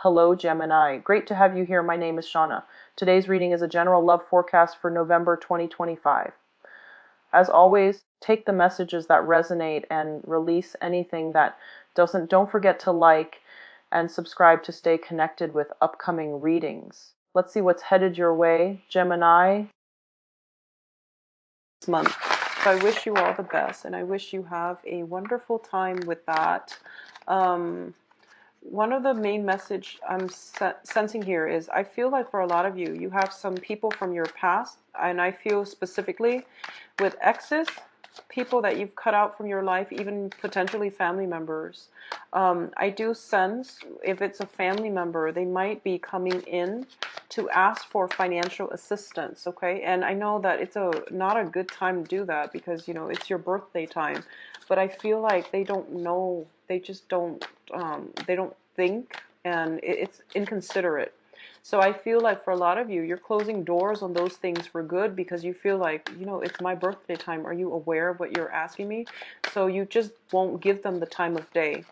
Hello, Gemini. Great to have you here. My name is Shauna. Today's reading is a general love forecast for November 2025. As always, take the messages that resonate and release anything that doesn't. Don't forget to like and subscribe to stay connected with upcoming readings. Let's see what's headed your way, Gemini, this month. So I wish you all the best, and I wish you have a wonderful time with that. One of the main message I'm sensing here is I feel like for a lot of you, you have some people from your past, and I feel specifically with exes, people that you've cut out from your life, even potentially family members. I do sense if it's a family member, they might be coming in to ask for financial assistance, okay? And I know that it's not a good time to do that because, it's your birthday time. But I feel like they don't know, they just don't, they don't think, and it's inconsiderate. So I feel like for a lot of you, you're closing doors on those things for good because you feel like, it's my birthday time. Are you aware of what you're asking me? So you just won't give them the time of day.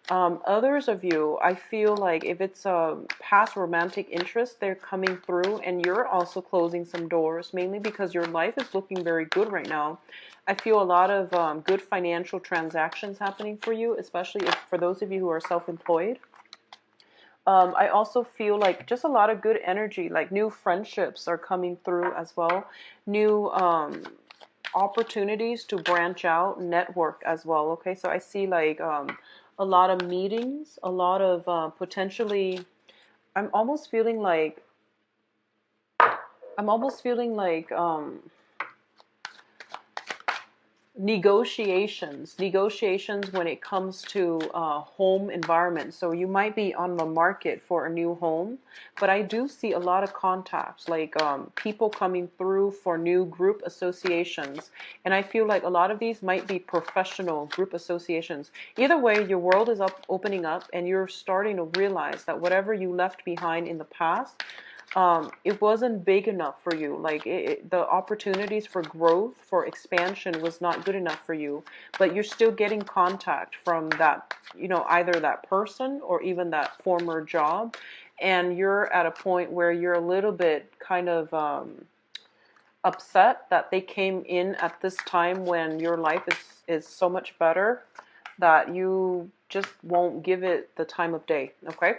Others of you, I feel like if it's a past romantic interest, they're coming through and you're also closing some doors, mainly because your life is looking very good right now. I feel a lot of good financial transactions happening for you, especially for those of you who are self-employed. I also feel like just a lot of good energy, like new friendships are coming through as well. New opportunities to branch out, network as well. Okay, so I see like a lot of meetings, a lot of potentially, I'm almost feeling like, I'm almost feeling like negotiations when it comes to home environment. So you might be on the market for a new home, but I do see a lot of contacts, like people coming through for new group associations, and I feel like a lot of these might be professional group associations. Either way, your world is opening up and you're starting to realize that whatever you left behind in the past, it wasn't big enough for you. Like the opportunities for growth, for expansion was not good enough for you, but you're still getting contact from that, either that person or even that former job. And you're at a point where you're a little bit kind of upset that they came in at this time when your life is so much better that you just won't give it the time of day. Okay.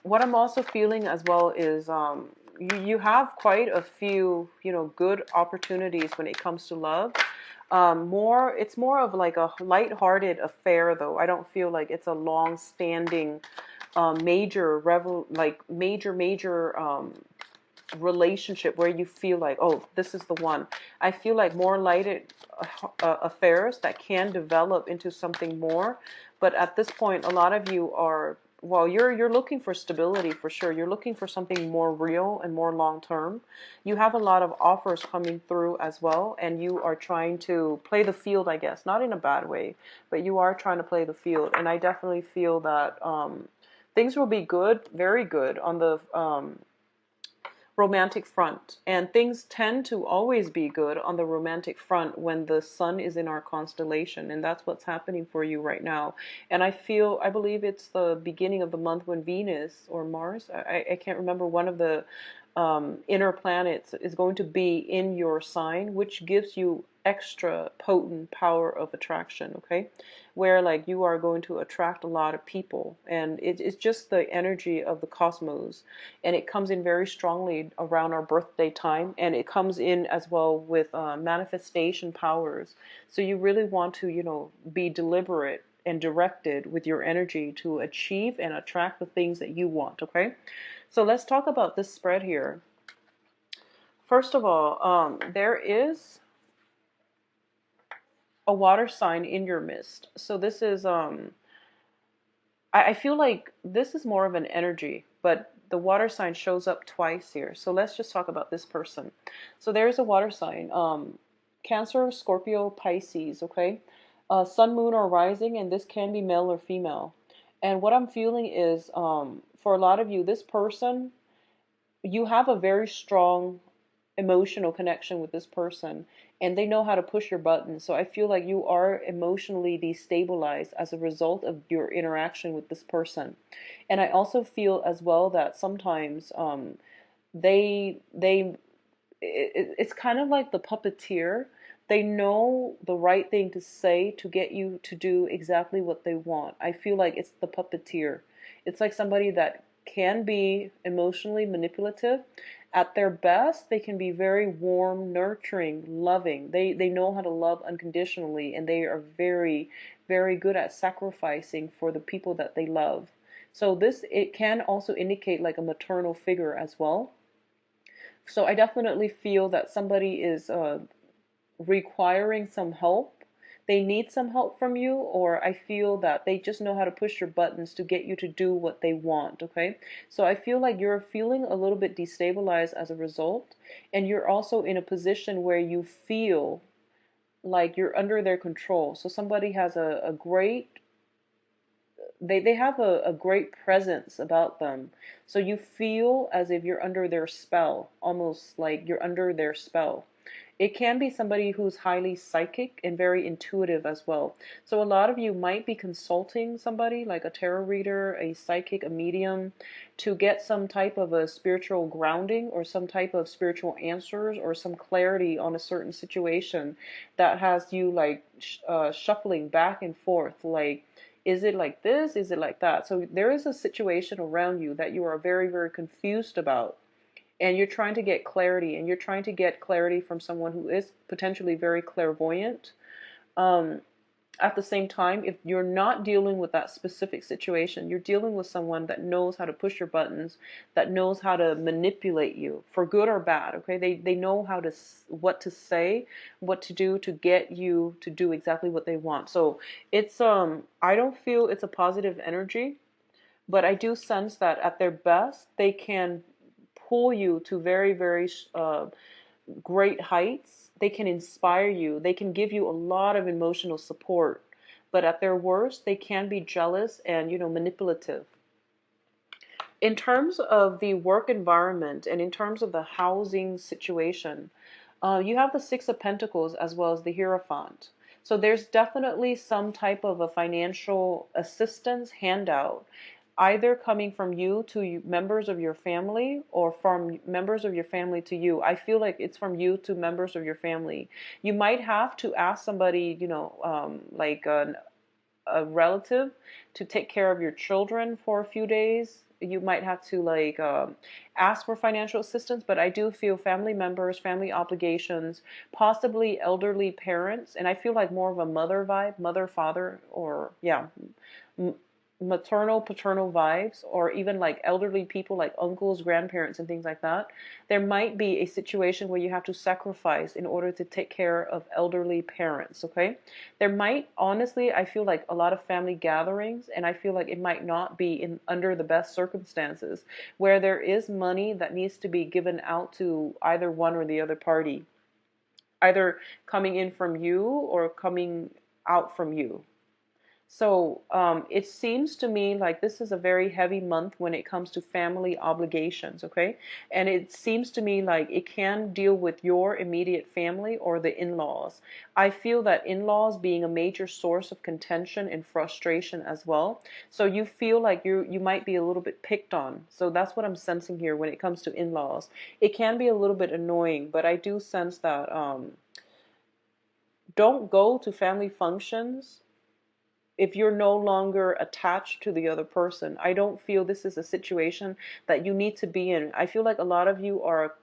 What I'm also feeling as well is you have quite a few, good opportunities when it comes to love. It's more of like a light-hearted affair, though. I don't feel like it's a long-standing, major relationship where you feel like, oh, this is the one. I feel like more lighted affairs that can develop into something more. But at this point, a lot of you are, well, you're looking for stability for sure. You're looking for something more real and more long term. You have a lot of offers coming through as well, and you are trying to play the field, I guess, not in a bad way, but you are trying to play the field. And I definitely feel that things will be good, very good on the romantic front, and things tend to always be good on the romantic front when the sun is in our constellation, and that's what's happening for you right now. And I believe it's the beginning of the month when Venus or Mars, I can't remember, one of the inner planets is going to be in your sign, which gives you extra potent power of attraction. Okay, where like you are going to attract a lot of people, and it's just the energy of the cosmos, and it comes in very strongly around our birthday time, and it comes in as well with manifestation powers. So you really want to, be deliberate and directed with your energy to achieve and attract the things that you want. Okay, so let's talk about this spread here. First of all, there is a water sign in your midst. So this is, I feel like this is more of an energy, but the water sign shows up twice here. So let's just talk about this person. So there's a water sign, Cancer, Scorpio, Pisces, okay? Sun, moon, or rising, and this can be male or female. And what I'm feeling is, for a lot of you, this person, you have a very strong emotional connection with this person, and they know how to push your buttons. So I feel like you are emotionally destabilized as a result of your interaction with this person. And I also feel as well that sometimes they it's kind of like the puppeteer. They know the right thing to say to get you to do exactly what they want. I feel like it's the puppeteer. It's like somebody that can be emotionally manipulative. At their best, they can be very warm, nurturing, loving. They know how to love unconditionally, and they are very, very good at sacrificing for the people that they love. So this, it can also indicate like a maternal figure as well. So I definitely feel that somebody is requiring some help. They need some help from you, or I feel that they just know how to push your buttons to get you to do what they want, okay? So I feel like you're feeling a little bit destabilized as a result, and you're also in a position where you feel like you're under their control. So somebody has a great they have a great presence about them. So you feel as if you're under their spell, almost like you're under their spell. It can be somebody who's highly psychic and very intuitive as well. So a lot of you might be consulting somebody like a tarot reader, a psychic, a medium, to get some type of a spiritual grounding or some type of spiritual answers or some clarity on a certain situation that has you like shuffling back and forth, like, is it like this? Is it like that? So there is a situation around you that you are very, very confused about. And you're trying to get clarity, and you're trying to get clarity from someone who is potentially very clairvoyant. Um, at the same time, if you're not dealing with that specific situation, you're dealing with someone that knows how to push your buttons, that knows how to manipulate you for good or bad. Okay, they know how to what to say, what to do to get you to do exactly what they want. So it's I don't feel it's a positive energy, but I do sense that at their best they can pull you to very, very great heights. They can inspire you. They can give you a lot of emotional support. But at their worst, they can be jealous and, manipulative. In terms of the work environment and in terms of the housing situation, you have the Six of Pentacles as well as the Hierophant. So there's definitely some type of a financial assistance handout, either coming from you to members of your family or from members of your family to you. I feel like it's from you to members of your family. You might have to ask somebody, like a relative, to take care of your children for a few days. You might have to like ask for financial assistance, but I do feel family members, family obligations, possibly elderly parents, and I feel like more of a mother vibe, mother, father, or yeah, maternal, paternal vibes, or even like elderly people like uncles, grandparents, and things like that. There might be a situation where you have to sacrifice in order to take care of elderly parents, okay? There might, honestly, I feel like a lot of family gatherings, and I feel like it might not be in under the best circumstances, where there is money that needs to be given out to either one or the other party, either coming in from you or coming out from you. So it seems to me like this is a very heavy month when it comes to family obligations, okay? And it seems to me like it can deal with your immediate family or the in-laws. I feel that in-laws being a major source of contention and frustration as well. So you feel like you might be a little bit picked on. So that's what I'm sensing here when it comes to in-laws. It can be a little bit annoying, but I do sense that don't go to family functions if you're no longer attached to the other person. I don't feel this is a situation that you need to be in. I feel like a lot of you are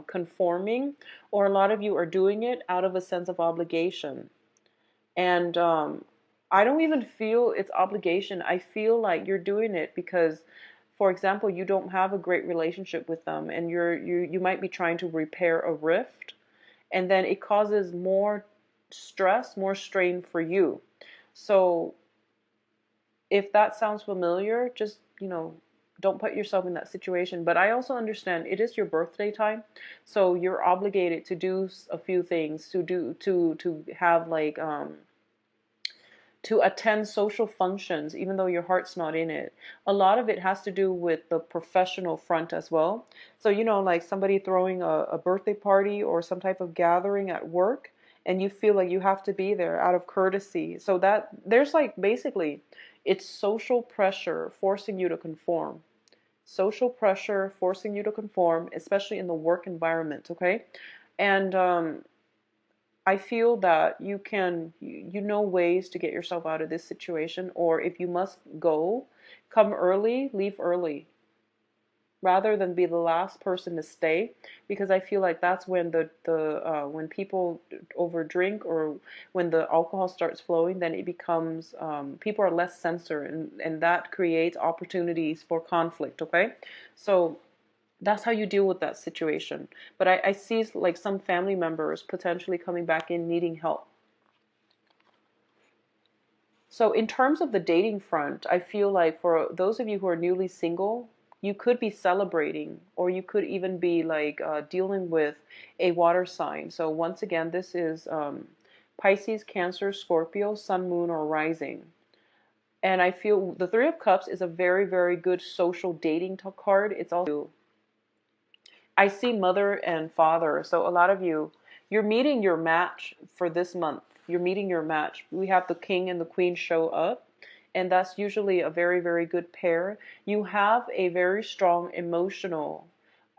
conforming, or a lot of you are doing it out of a sense of obligation. And I don't even feel it's obligation. I feel like you're doing it because, for example, you don't have a great relationship with them, and you might be trying to repair a rift, and then it causes more stress, more strain for you. So if that sounds familiar, just, don't put yourself in that situation. But I also understand it is your birthday time, so you're obligated to do a few things, to have like to attend social functions, even though your heart's not in it. A lot of it has to do with the professional front as well. So, like somebody throwing a birthday party or some type of gathering at work, and you feel like you have to be there out of courtesy. So that there's like basically it's social pressure forcing you to conform. Social pressure forcing you to conform, especially in the work environment, okay? And I feel that you know ways to get yourself out of this situation, or if you must go, come early, leave early, rather than be the last person to stay, because I feel like that's when when people overdrink, or when the alcohol starts flowing, then it becomes people are less censored, and that creates opportunities for conflict, okay? So that's how you deal with that situation. But I see like some family members potentially coming back in needing help. So in terms of the dating front, I feel like for those of you who are newly single, you could be celebrating, or you could even be like dealing with a water sign. So once again, this is Pisces, Cancer, Scorpio, Sun, Moon, or Rising. And I feel the Three of Cups is a very, very good social dating card. It's also, I see mother and father. So a lot of you, you're meeting your match for this month. You're meeting your match. We have the king and the queen show up, and that's usually a very, very good pair. You have a very strong emotional,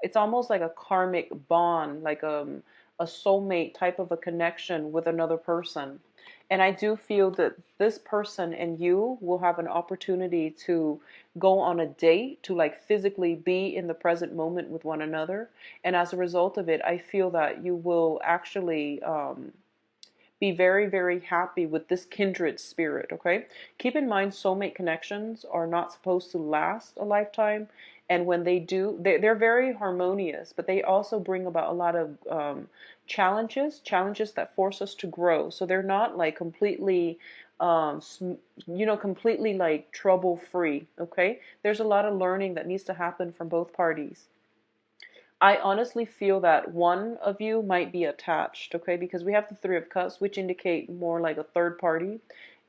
it's almost like a karmic bond, like a soulmate type of a connection with another person. And I do feel that this person and you will have an opportunity to go on a date, to like physically be in the present moment with one another. And as a result of it, I feel that you will actually be very, very happy with this kindred spirit, okay? Keep in mind, soulmate connections are not supposed to last a lifetime. And when they do, they're very harmonious, but they also bring about a lot of challenges that force us to grow. So they're not like completely, completely like trouble free, okay? There's a lot of learning that needs to happen from both parties. I honestly feel that one of you might be attached, okay? Because we have the Three of Cups, which indicate more like a third party,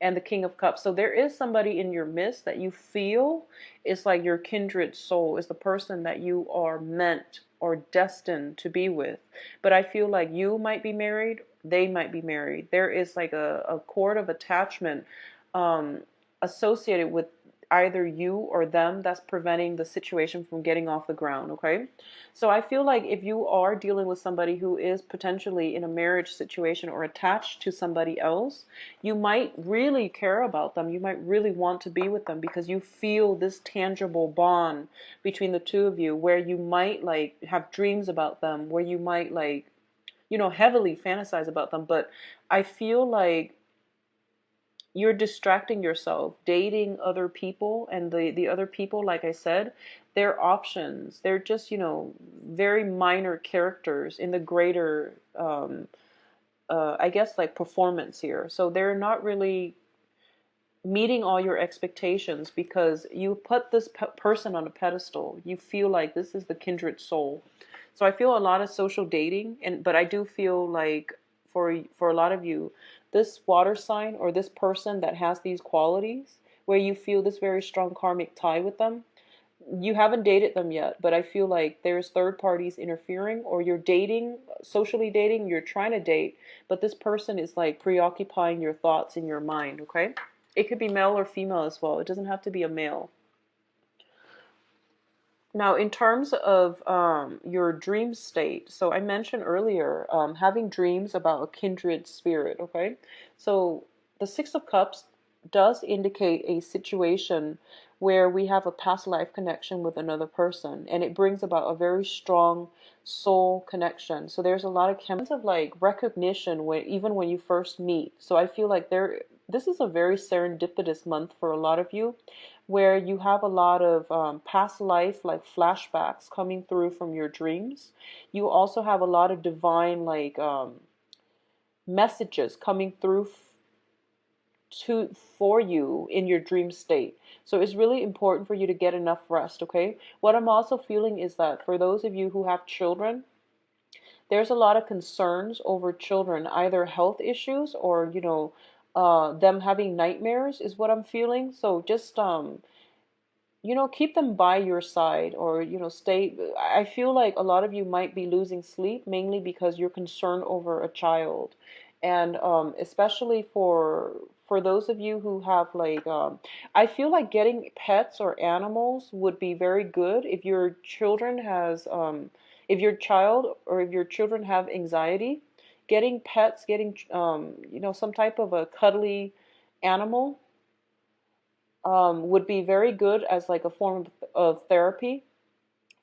and the King of Cups. So there is somebody in your midst that you feel is like your kindred soul, is the person that you are meant or destined to be with. But I feel like you might be married, they might be married. There is like a cord of attachment um, associated with either you or them that's preventing the situation from getting off the ground, okay? So I feel like if you are dealing with somebody who is potentially in a marriage situation or attached to somebody else, you might really care about them. You might really want to be with them because you feel this tangible bond between the two of you, where you might like have dreams about them, where you might like, heavily fantasize about them. But I feel like you're distracting yourself dating other people, and the other people, like I said, they're options. They're just, very minor characters in the greater I guess like performance here. So they're not really meeting all your expectations because you put this person on a pedestal. You feel like this is the kindred soul. So I feel a lot of social dating, but I do feel like for a lot of you, this water sign or this person that has these qualities, where you feel this very strong karmic tie with them, you haven't dated them yet, but I feel like there's third parties interfering, or you're dating, socially dating, you're trying to date, but this person is like preoccupying your thoughts in your mind, okay? It could be male or female as well. It doesn't have to be a male. Now, in terms of your dream state, so I mentioned earlier having dreams about a kindred spirit, okay? So the Six of Cups does indicate a situation where we have a past life connection with another person, and it brings about a very strong soul connection. So there's a lot of of like recognition when even when you first meet. So I feel like this is a very serendipitous month for a lot of you, where you have a lot of past life like flashbacks coming through from your dreams. You also have a lot of divine like messages coming through for you in your dream state. So it's really important for you to get enough rest, okay? What I'm also feeling is that for those of you who have children, there's a lot of concerns over children, either health issues or, them having nightmares is what I'm feeling. So just keep them by your side, or stay. I feel like a lot of you might be losing sleep mainly because you're concerned over a child, and especially for those of you who have like I feel like getting pets or animals would be very good if your children has if your child or if your children have anxiety. Getting pets, getting some type of a cuddly animal would be very good as like a form of therapy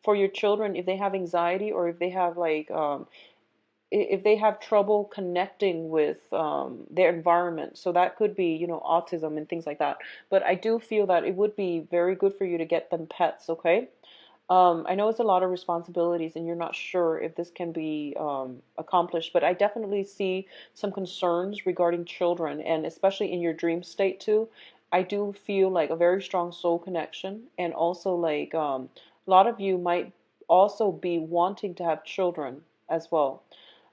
for your children if they have anxiety, or if they have like if they have trouble connecting with their environment. So that could be autism and things like that. But I do feel that it would be very good for you to get them pets. Okay. I know it's a lot of responsibilities and you're not sure if this can be accomplished, but I definitely see some concerns regarding children, and especially in your dream state too. I do feel like a very strong soul connection, and also like a lot of you might also be wanting to have children as well.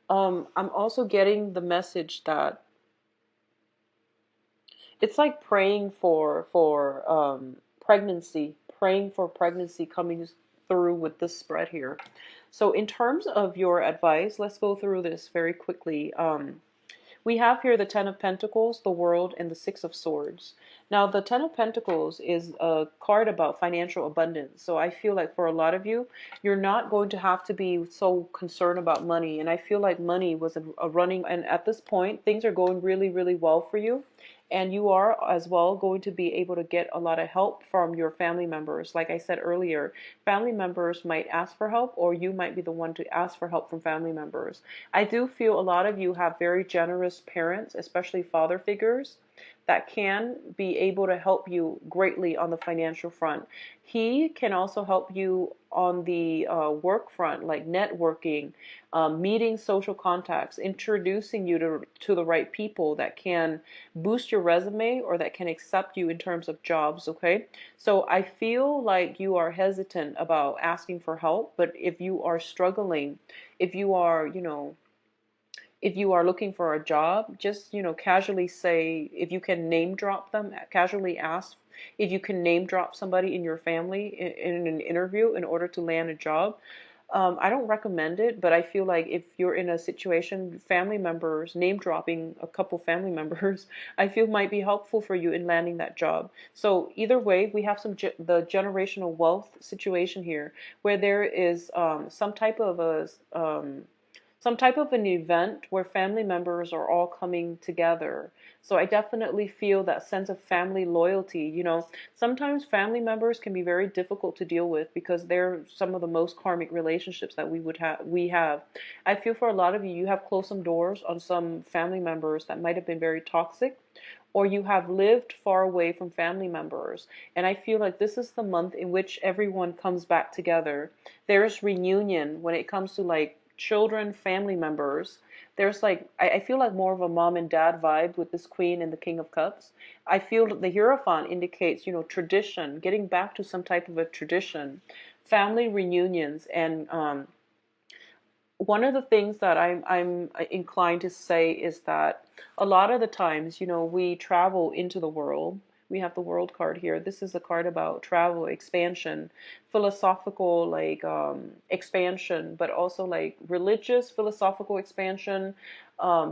I'm also getting the message that it's like praying for pregnancy, praying for pregnancy coming through with this spread here. So in terms of your advice, let's go through this very quickly. We have here the Ten of Pentacles, the World, and the Six of Swords. Now, the Ten of Pentacles is a card about financial abundance. So I feel like for a lot of you, you're not going to have to be so concerned about money. And I feel like money was a running, and at this point, things are going really, really well for you. And you are as well going to be able to get a lot of help from your family members. Like I said earlier, family members might ask for help, or you might be the one to ask for help from family members. I do feel a lot of you have very generous parents, especially father figures, that can be able to help you greatly on the financial front. He can also help you on the work front, like networking, meeting social contacts, introducing you to the right people that can boost your resume or that can accept you in terms of jobs, okay? So I feel like you are hesitant about asking for help, but if you are struggling, if you are, if you are looking for a job, just, casually say, if you can name drop them, casually ask if you can name drop somebody in your family in an interview in order to land a job. I don't recommend it, but I feel like if you're in a situation, family members, name dropping a couple family members, I feel might be helpful for you in landing that job. So either way, we have the generational wealth situation here, where there is some type of an event where family members are all coming together. So I definitely feel that sense of family loyalty. Sometimes family members can be very difficult to deal with because they're some of the most karmic relationships that we have. I feel for a lot of you, you have closed some doors on some family members that might have been very toxic, or you have lived far away from family members. And I feel like this is the month in which everyone comes back together. There's reunion when it comes to like children, family members. There's like, I feel like more of a mom and dad vibe with this Queen and the King of Cups. I feel that the Hierophant indicates, tradition, getting back to some type of a tradition, family reunions. And one of the things that I'm inclined to say is that a lot of the times, we travel into the world. We have the World card here. This is a card about travel, expansion, philosophical like expansion, but also like religious philosophical expansion,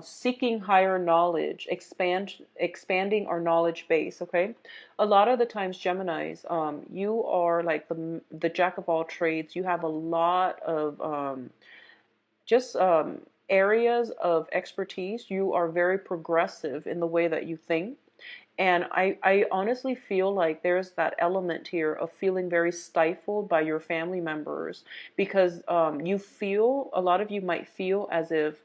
seeking higher knowledge, expanding our knowledge base. Okay, a lot of the times, Geminis, you are like the jack of all trades. You have a lot of just areas of expertise. You are very progressive in the way that you think. And I honestly feel like there's that element here of feeling very stifled by your family members, because a lot of you might feel as if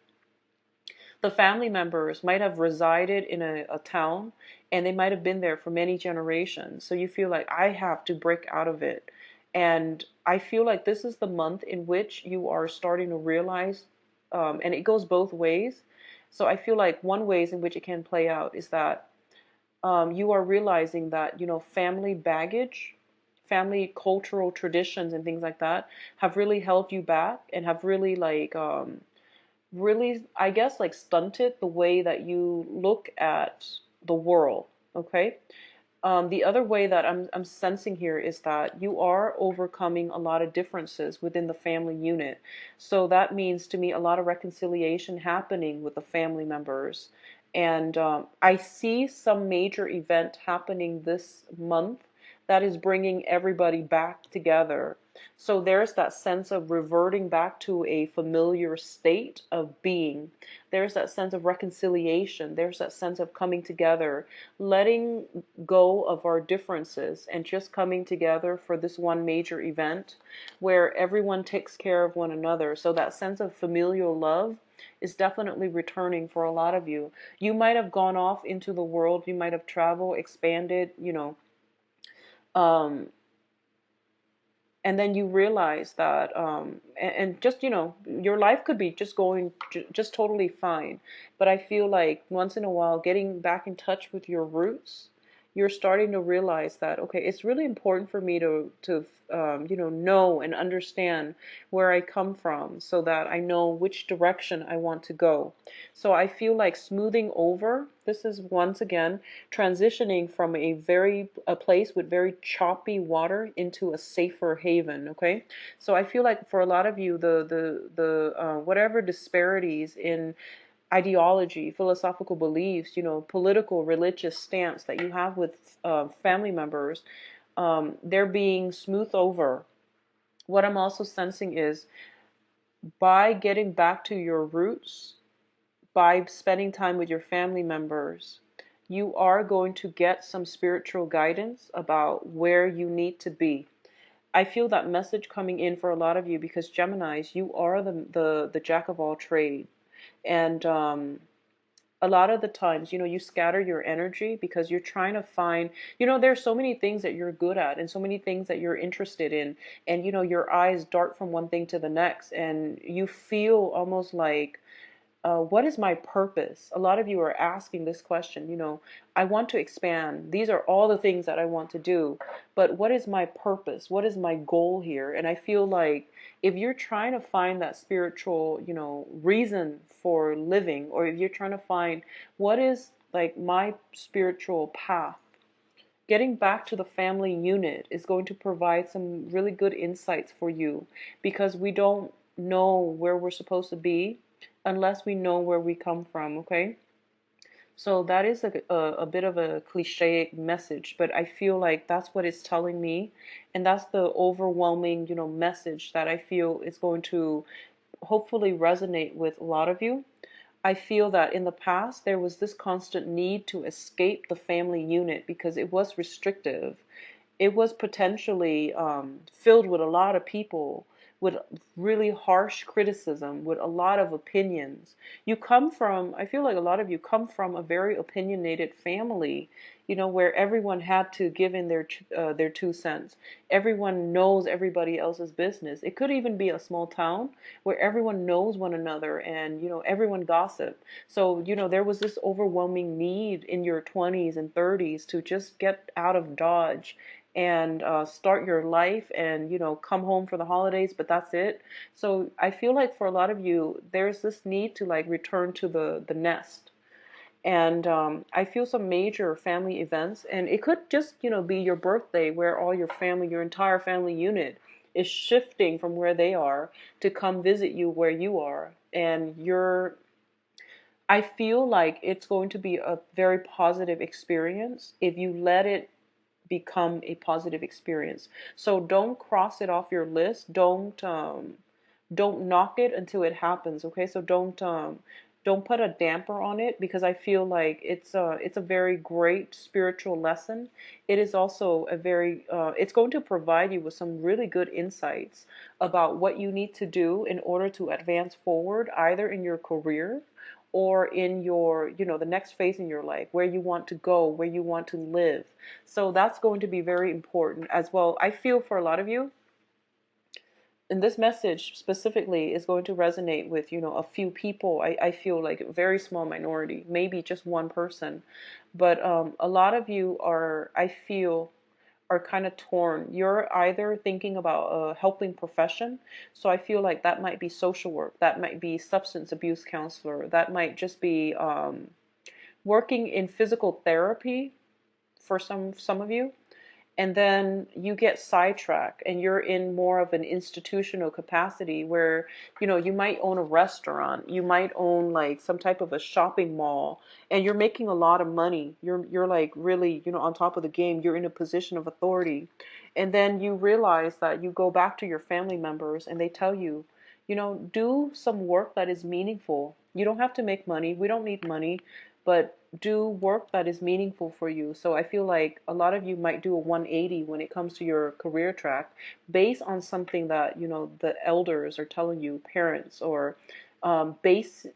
the family members might have resided in a town, and they might have been there for many generations. So you feel like, I have to break out of it. And I feel like this is the month in which you are starting to realize, and it goes both ways. So I feel like one ways in which it can play out is that you are realizing that, family baggage, family cultural traditions and things like that have really held you back, and have really like really, I guess, like stunted the way that you look at the world. Okay. The other way that I'm sensing here is that you are overcoming a lot of differences within the family unit. So that means to me a lot of reconciliation happening with the family members. And I see some major event happening this month that is bringing everybody back together. So there's that sense of reverting back to a familiar state of being. There's that sense of reconciliation. There's that sense of coming together, letting go of our differences and just coming together for this one major event where everyone takes care of one another. So that sense of familial love is definitely returning for a lot of you. You might have gone off into the world, you might have traveled, expanded, um, and then you realize that and just your life could be just going just totally fine, but I feel like once in a while getting back in touch with your roots, you're starting to realize that okay, it's really important for me to know and understand where I come from so that I know which direction I want to go. So I feel like smoothing over, this is once again transitioning from a place with very choppy water into a safer haven. Okay, so I feel like for a lot of you, the whatever disparities in ideology, philosophical beliefs, political, religious stance that you have with family members, they're being smoothed over. What I'm also sensing is by getting back to your roots, by spending time with your family members, you are going to get some spiritual guidance about where you need to be. I feel that message coming in for a lot of you because Geminis, you are the jack of all trade. And a lot of the times, you scatter your energy because you're trying to find, there's so many things that you're good at and so many things that you're interested in. And, your eyes dart from one thing to the next and you feel almost like, what is my purpose? A lot of you are asking this question, I want to expand. These are all the things that I want to do, but what is my purpose? What is my goal here? And I feel like if you're trying to find that spiritual, reason for living, or if you're trying to find what is like my spiritual path, getting back to the family unit is going to provide some really good insights for you because we don't know where we're supposed to be unless we know where we come from, okay? So that is a bit of a cliche message, but I feel like that's what it's telling me. And that's the overwhelming, message that I feel is going to hopefully resonate with a lot of you. I feel that in the past there was this constant need to escape the family unit because it was restrictive. It was potentially filled with a lot of people with really harsh criticism, with a lot of opinions. I feel like a lot of you come from a very opinionated family, where everyone had to give in their 2 cents. Everyone knows everybody else's business. It could even be a small town where everyone knows one another and, everyone gossip. So, there was this overwhelming need in your 20s and 30s to just get out of Dodge and start your life and come home for the holidays, but that's it. So I feel like for a lot of you there's this need to like return to the nest. And I feel some major family events, and it could just be your birthday where all your entire family unit is shifting from where they are to come visit you where you are. And I feel like it's going to be a very positive experience if you let it become a positive experience. So don't cross it off your list. Don't knock it until it happens. Okay, so don't put a damper on it because I feel like it's a very great spiritual lesson. It is also a very it's going to provide you with some really good insights about what you need to do in order to advance forward, either in your career or in your, the next phase in your life, where you want to go, where you want to live. So that's going to be very important as well. I feel for a lot of you, and this message specifically is going to resonate with, a few people. I feel like a very small minority, maybe just one person. But a lot of you I feel, are kind of torn. You're either thinking about a helping profession. So I feel like that might be social work. That might be substance abuse counselor. That might just be working in physical therapy for some of you, and then you get sidetracked and you're in more of an institutional capacity where, you might own a restaurant, you might own like some type of a shopping mall, and you're making a lot of money. You're like really, on top of the game. You're in a position of authority. And then you realize that you go back to your family members and they tell you, do some work that is meaningful. You don't have to make money. We don't need money, but do work that is meaningful for you. So I feel like a lot of you might do a 180 when it comes to your career track based on something that, the elders are telling you, parents, or based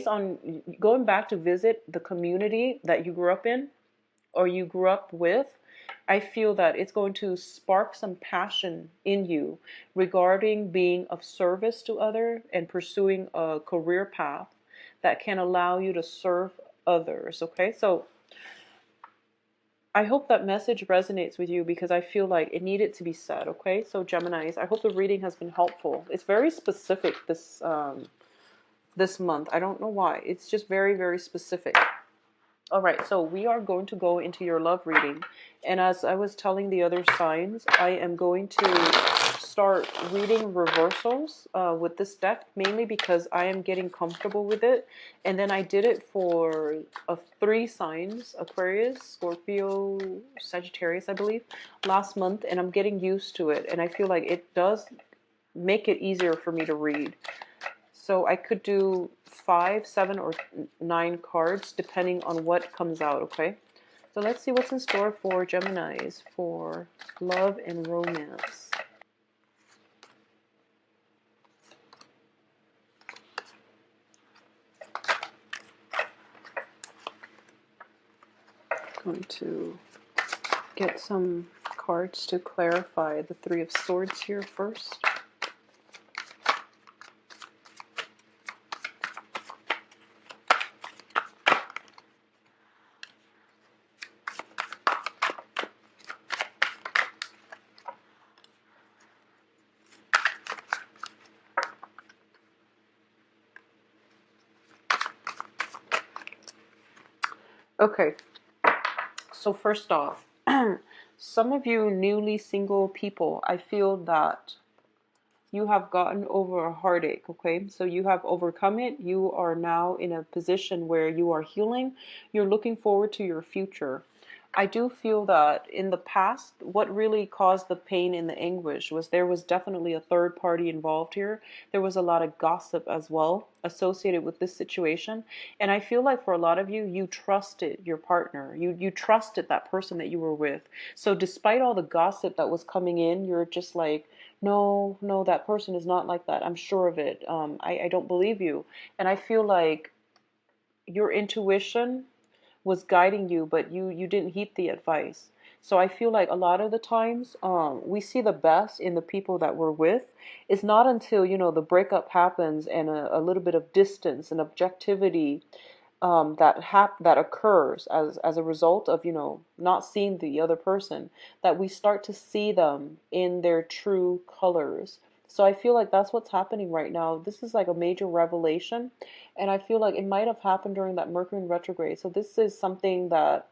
on going back to visit the community that you grew up in or you grew up with. I feel that it's going to spark some passion in you regarding being of service to others and pursuing a career path that can allow you to serve others. Okay, so I hope that message resonates with you because I feel like it needed to be said. Okay, so Geminis, I hope the reading has been helpful. It's very specific this month. I don't know why. It's just very, very specific. All right, so we are going to go into your love reading. And as I was telling the other signs, I am going to start reading reversals with this deck, mainly because I am getting comfortable with it. And then I did it for 3 signs, Aquarius, Scorpio, Sagittarius, I believe, last month. And I'm getting used to it. And I feel like it does make it easier for me to read. So I could do 5, 7, or 9 cards depending on what comes out, okay? So let's see what's in store for Geminis for love and romance. I'm going to get some cards to clarify the 3 of Swords here first. Okay, so first off, some of you newly single people, I feel that you have gotten over a heartache, okay? So you have overcome it. You are now in a position where you are healing. You're looking forward to your future. I do feel that in the past, what really caused the pain and the anguish was there was definitely a third party involved here. There was a lot of gossip as well associated with this situation. And I feel like for a lot of you, you trusted your partner. You trusted that person that you were with. So despite all the gossip that was coming in, you're just like, no, no, that person is not like that. I'm sure of it. I don't believe you. And I feel like your intuition was guiding you, but you didn't heed the advice. So I feel like a lot of the times we see the best in the people that we're with. It's not until, the breakup happens and a little bit of distance and objectivity that occurs as a result of, not seeing the other person, that we start to see them in their true colors. So I feel like that's what's happening right now. This is like a major revelation, and I feel like it might have happened during that Mercury in retrograde. So this is something that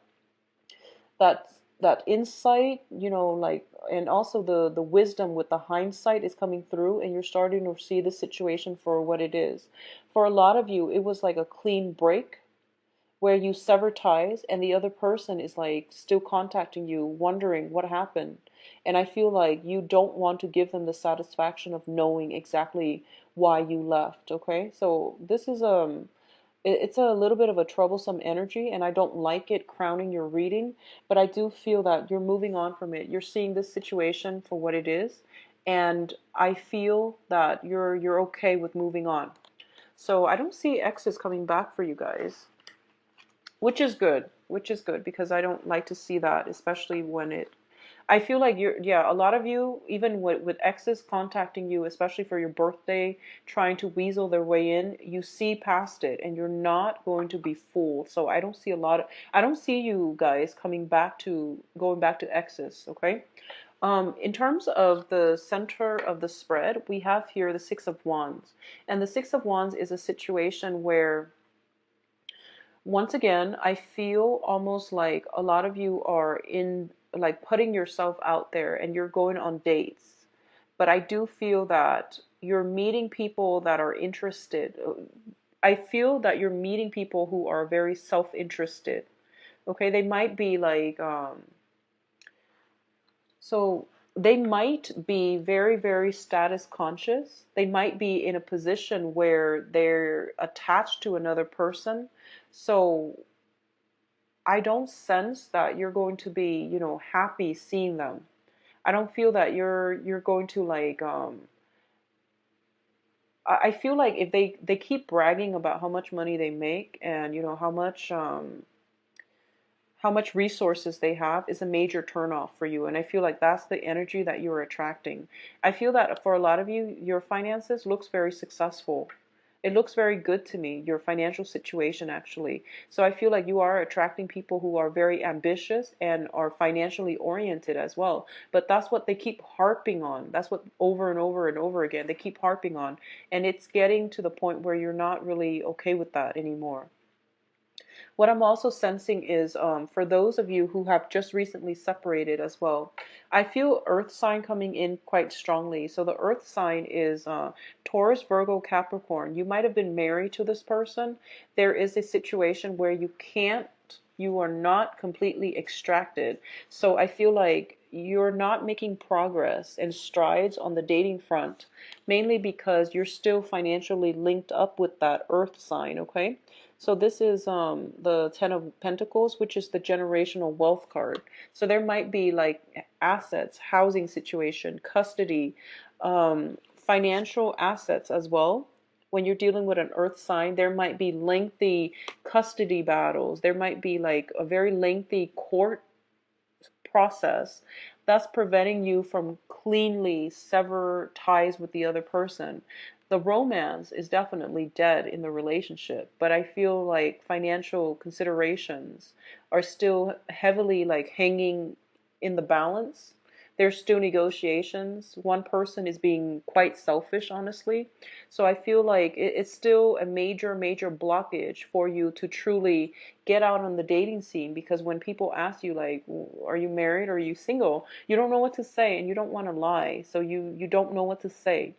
that insight, like, and also the wisdom with the hindsight is coming through, and you're starting to see the situation for what it is. For a lot of you, it was like a clean break where you sever ties and the other person is like still contacting you, wondering what happened. And I feel like you don't want to give them the satisfaction of knowing exactly why you left, okay? So this is it's a little bit of a troublesome energy, and I don't like it crowning your reading, but I do feel that you're moving on from it. You're seeing this situation for what it is, and I feel that you're okay with moving on. So I don't see exes coming back for you guys, which is good, because I don't like to see that, especially when I feel like yeah, a lot of you, even with exes contacting you, especially for your birthday, trying to weasel their way in, you see past it and you're not going to be fooled. So I don't see you guys going back to exes, okay? In terms of the center of the spread, we have here the Six of Wands. And the Six of Wands is a situation where Once again, I feel almost like a lot of you are in, like, putting yourself out there and you're going on dates. But I do feel that you're meeting people that are interested. I feel that you're meeting people who are very self-interested. Okay, they might be like, so they might be very, very status conscious. They might be in a position where they're attached to another person. So I don't sense that you're going to be, happy seeing them. I don't feel that you're going to like I feel like if they keep bragging about how much money they make and how much resources they have is a major turnoff for you. And I feel like that's the energy that you're attracting. I feel that for a lot of you, your finances looks very successful. It looks very good to me, your financial situation actually. So I feel like you are attracting people who are very ambitious and are financially oriented as well. But that's what they keep harping on. That's what over and over and over again they keep harping on. And it's getting to the point where you're not really okay with that anymore. What I'm also sensing is for those of you who have just recently separated as well, I feel earth sign coming in quite strongly. So the earth sign is Taurus, Virgo, Capricorn. You might have been married to this person. There is a situation where you are not completely extracted. So I feel like you're not making progress and strides on the dating front, mainly because you're still financially linked up with that earth sign, okay? So this is the Ten of Pentacles, which is the generational wealth card. So there might be like assets, housing situation, custody, financial assets as well. When you're dealing with an earth sign, there might be lengthy custody battles. There might be like a very lengthy court process that's preventing you from cleanly sever ties with the other person. The romance is definitely dead in the relationship, but I feel like financial considerations are still heavily like hanging in the balance. There's still negotiations. One person is being quite selfish, honestly. So I feel like it's still a major, major blockage for you to truly get out on the dating scene, because when people ask you like, are you married or are you single, you don't know what to say and you don't want to lie. So you don't know what to say.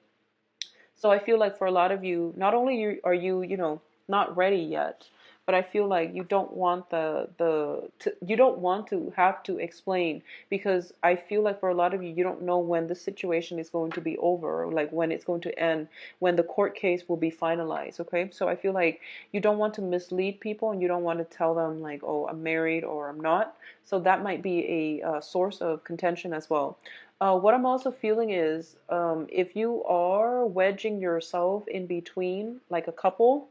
So I feel like for a lot of you, not only are you, not ready yet, but I feel like you don't want you don't want to have to explain, because I feel like for a lot of you, you don't know when the situation is going to be over, like when it's going to end, when the court case will be finalized. Okay, so I feel like you don't want to mislead people and you don't want to tell them like, oh, I'm married or I'm not. So that might be a source of contention as well. What I'm also feeling is if you are wedging yourself in between, like a couple,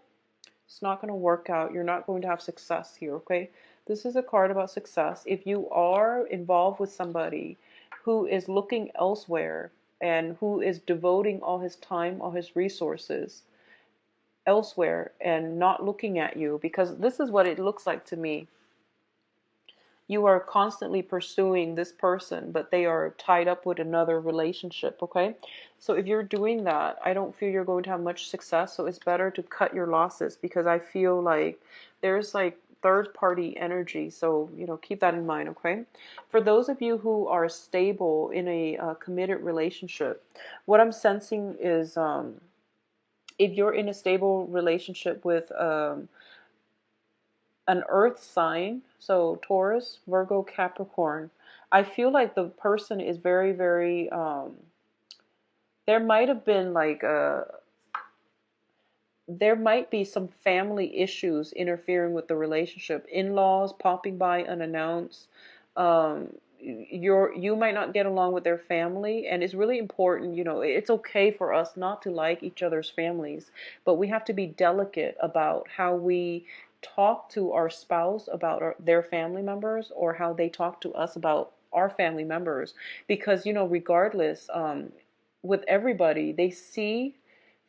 it's not going to work out. You're not going to have success here, okay? This is a card about success. If you are involved with somebody who is looking elsewhere and who is devoting all his time, all his resources elsewhere and not looking at you, because this is what it looks like to me. You are constantly pursuing this person, but they are tied up with another relationship, okay? So if you're doing that, I don't feel you're going to have much success, so it's better to cut your losses, because I feel like there's like third party energy, so keep that in mind, okay? For those of you who are stable in a committed relationship, what I'm sensing is if you're in a stable relationship with an earth sign, so Taurus, Virgo, Capricorn, I feel like the person is very, very, there might have been like there might be some family issues interfering with the relationship, in-laws popping by unannounced. You might not get along with their family, and it's really important, it's okay for us not to like each other's families, but we have to be delicate about how we talk to our spouse about their family members, or how they talk to us about our family members, because regardless, with everybody, they see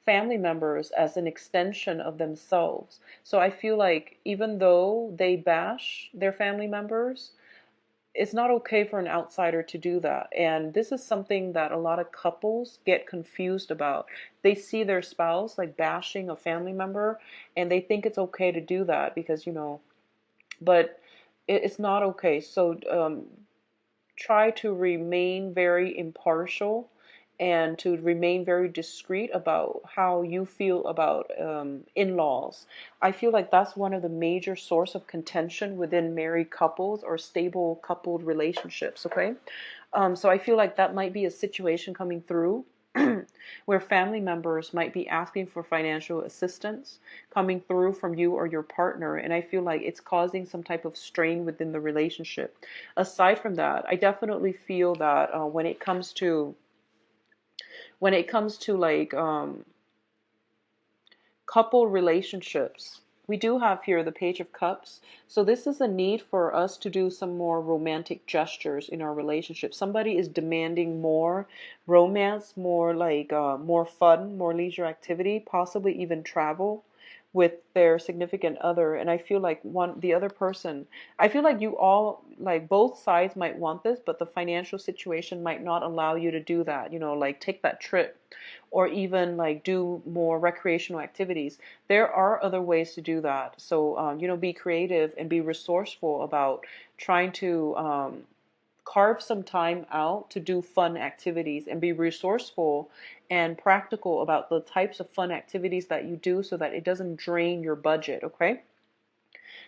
family members as an extension of themselves. So I feel like even though they bash their family members, it's not okay for an outsider to do that. And this is something that a lot of couples get confused about. They see their spouse like bashing a family member, and they think it's okay to do that because, but it's not okay. So try to remain very impartial and to remain very discreet about how you feel about in-laws. I feel like that's one of the major source of contention within married couples or stable coupled relationships, okay? So I feel like that might be a situation coming through where family members might be asking for financial assistance coming through from you or your partner, and I feel like it's causing some type of strain within the relationship. Aside from that, I definitely feel that when it comes to like couple relationships, we do have here the Page of Cups. So this is a need for us to do some more romantic gestures in our relationship. Somebody is demanding more romance, more like more fun, more leisure activity, possibly even travel with their significant other. And I feel like the other person, I feel like you all, like both sides might want this, but the financial situation might not allow you to do that, like take that trip or even like do more recreational activities. There are other ways to do that. So, be creative and be resourceful about trying to carve some time out to do fun activities, and be resourceful and practical about the types of fun activities that you do so that it doesn't drain your budget, okay?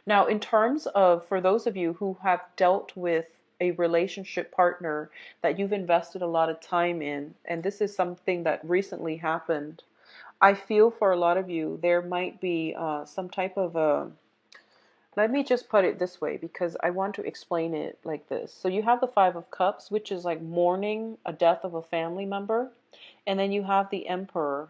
Now, in terms of, for those of you who have dealt with a relationship partner that you've invested a lot of time in, and this is something that recently happened, I feel for a lot of you, there might be some type of let me just put it this way because I want to explain it like this. So you have the Five of Cups, which is like mourning a death of a family member. And then you have the Emperor.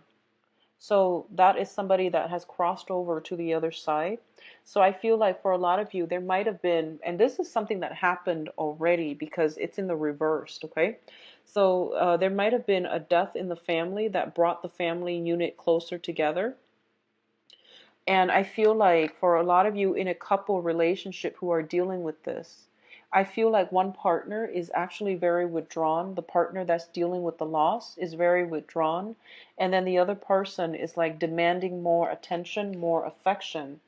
So that is somebody that has crossed over to the other side. So I feel like for a lot of you, there might have been, and this is something that happened already because it's in the reversed, okay? So there might have been a death in the family that brought the family unit closer together. And I feel like for a lot of you in a couple relationship who are dealing with this, I feel like one partner is actually very withdrawn. The partner that's dealing with the loss is very withdrawn. And then the other person is like demanding more attention, more affection,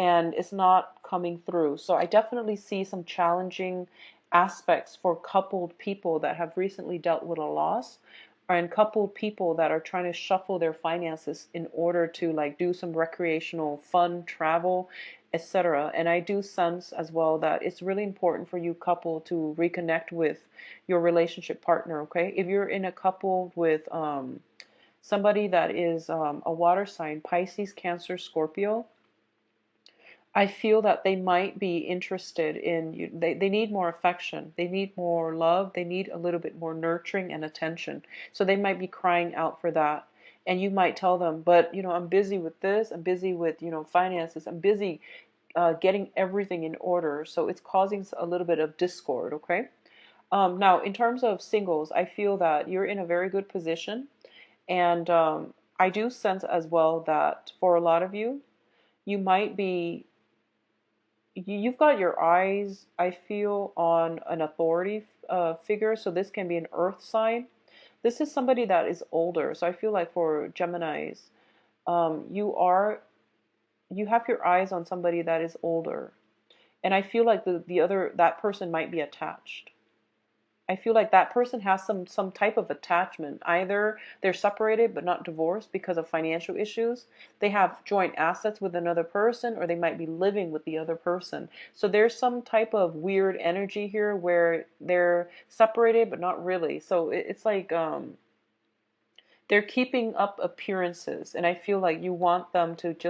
and it's not coming through. So I definitely see some challenging aspects for coupled people that have recently dealt with a loss, and coupled people that are trying to shuffle their finances in order to like do some recreational fun travel, etc. And I do sense as well that it's really important for you couple to reconnect with your relationship partner, okay? If you're in a couple with somebody that is a water sign, Pisces, Cancer, Scorpio, I feel that they might be interested in you. They need more affection. They need more love. They need a little bit more nurturing and attention. So they might be crying out for that. And you might tell them, but, I'm busy with this. I'm busy with, finances. I'm busy getting everything in order. So it's causing a little bit of discord, okay? Now, in terms of singles, I feel that you're in a very good position. And I do sense as well that for a lot of you, you might be you've got your eyes, I feel, on an authority figure. So this can be an earth sign. This is somebody that is older. So I feel like for Geminis, you have your eyes on somebody that is older. And I feel like that person might be attached. I feel like that person has some type of attachment. Either they're separated but not divorced because of financial issues. They have joint assets with another person, or they might be living with the other person. So there's some type of weird energy here where they're separated but not really. So it's like they're keeping up appearances, and I feel like you want them to just